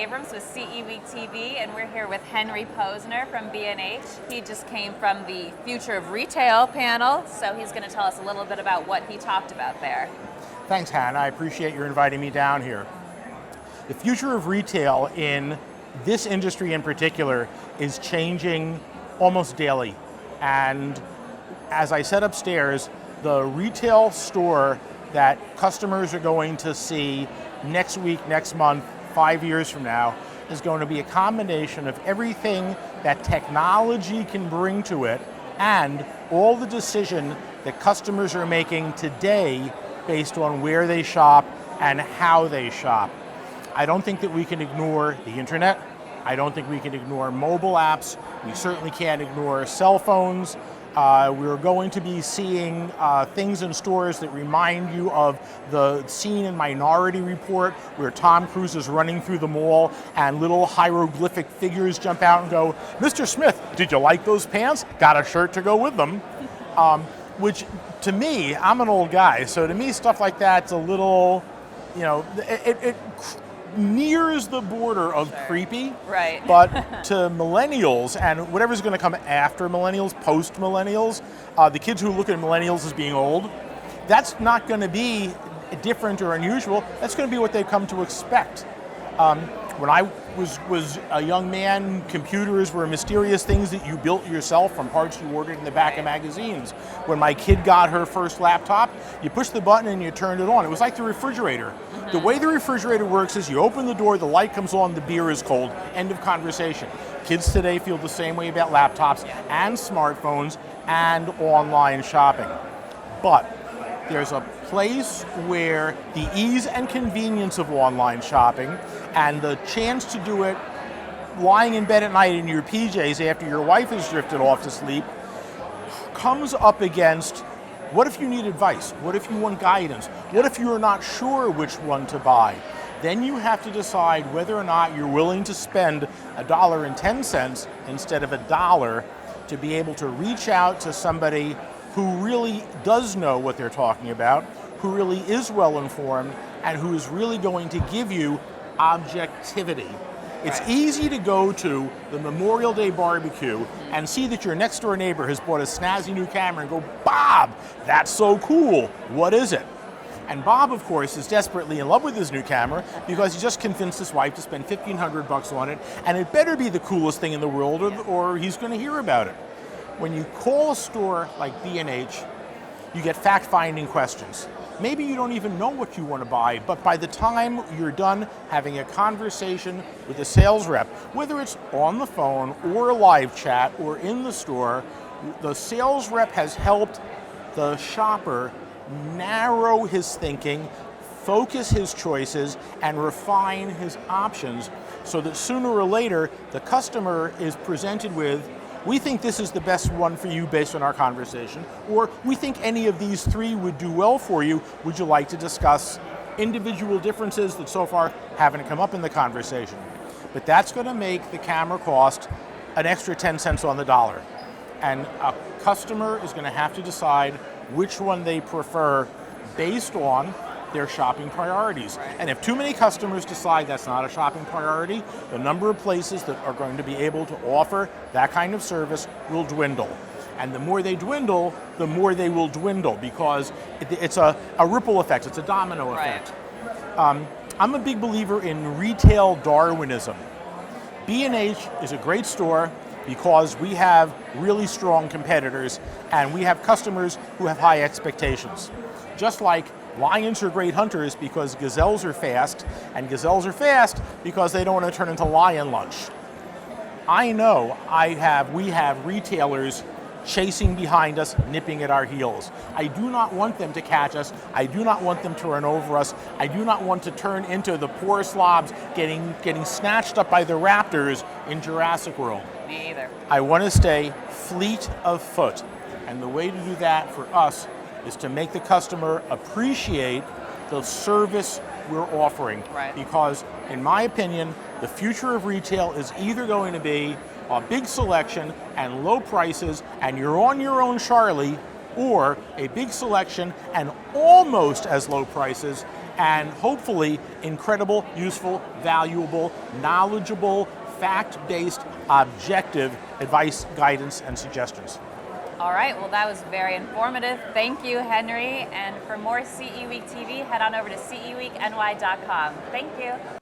Abrams with CE Week TV, and we're here with Henry Posner from B&H. He just came from the Future of Retail panel, so he's going to tell us a little bit about what he talked about there. Thanks, Hannah. I appreciate you inviting me down here. The future of retail in this industry in particular is changing almost daily. And as I said upstairs, the retail store that customers are going to see next week, next month, 5 years from now, is going to be a combination of everything that technology can bring to it and all the decision that customers are making today based on where they shop and how they shop. I don't think that we can ignore the internet. I don't think we can ignore mobile apps. We certainly can't ignore cell phones. We're going to be seeing things in stores that remind you of the scene in Minority Report where Tom Cruise is running through the mall and little hieroglyphic figures jump out and go, "Mr. Smith, did you like those pants? Got a shirt to go with them." Which to me, I'm an old guy, so to me stuff like that's a little, it nears the border of creepy, right? But to millennials and whatever's going to come after millennials, post-millennials, the kids who look at millennials as being old, that's not going to be different or unusual. That's going to be what they've come to expect. When I was a young man, computers were mysterious things that you built yourself from parts you ordered in the back of magazines. When my kid got her first laptop, you pushed the button and you turned it on. It was like the refrigerator. Mm-hmm. The way the refrigerator works is you open the door, the light comes on, the beer is cold, end of conversation. Kids today feel the same way about laptops and smartphones and online shopping. But there's a place where the ease and convenience of online shopping and the chance to do it lying in bed at night in your PJs after your wife has drifted off to sleep comes up against, what if you need advice? What if you want guidance? What if you're not sure which one to buy? Then you have to decide whether or not you're willing to spend $1.10 instead of $1 to be able to reach out to somebody who really does know what they're talking about, who really is well informed, and who is really going to give you objectivity. It's easy to go to the Memorial Day barbecue and see that your next door neighbor has bought a snazzy new camera and go, "Bob, that's so cool. What is it?" And Bob, of course, is desperately in love with his new camera because he just convinced his wife to spend $1,500 on it, and it better be the coolest thing in the world or he's going to hear about it. When you call a store like B&H, you get fact-finding questions. Maybe you don't even know what you want to buy, but by the time you're done having a conversation with a sales rep, whether it's on the phone or a live chat or in the store, the sales rep has helped the shopper narrow his thinking, focus his choices, and refine his options so that sooner or later the customer is presented with, "We think this is the best one for you based on our conversation," or "We think any of these three would do well for you. Would you like to discuss individual differences that so far haven't come up in the conversation?" But that's going to make the camera cost an extra 10 cents on the dollar. And a customer is going to have to decide which one they prefer based on their shopping priorities. And if too many customers decide that's not a shopping priority, the number of places that are going to be able to offer that kind of service will dwindle. And the more they dwindle, the more they will dwindle because it's a ripple effect, it's a domino effect. I'm a big believer in retail Darwinism. B&H is a great store because we have really strong competitors and we have customers who have high expectations. Just like lions are great hunters because gazelles are fast, and gazelles are fast because they don't want to turn into lion lunch. I know we have retailers chasing behind us, nipping at our heels. I do not want them to catch us. I do not want them to run over us. I do not want to turn into the poor slobs getting snatched up by the raptors in Jurassic World. Me either. I want to stay fleet of foot. And the way to do that for us is to make the customer appreciate the service we're offering. Right. Because, in my opinion, the future of retail is either going to be a big selection and low prices and you're on your own Charlie, or a big selection and almost as low prices and hopefully incredible, useful, valuable, knowledgeable, fact-based, objective advice, guidance, and suggestions. All right, well, that was very informative. Thank you, Henry. And for more CE Week TV, head on over to ceweekny.com. Thank you.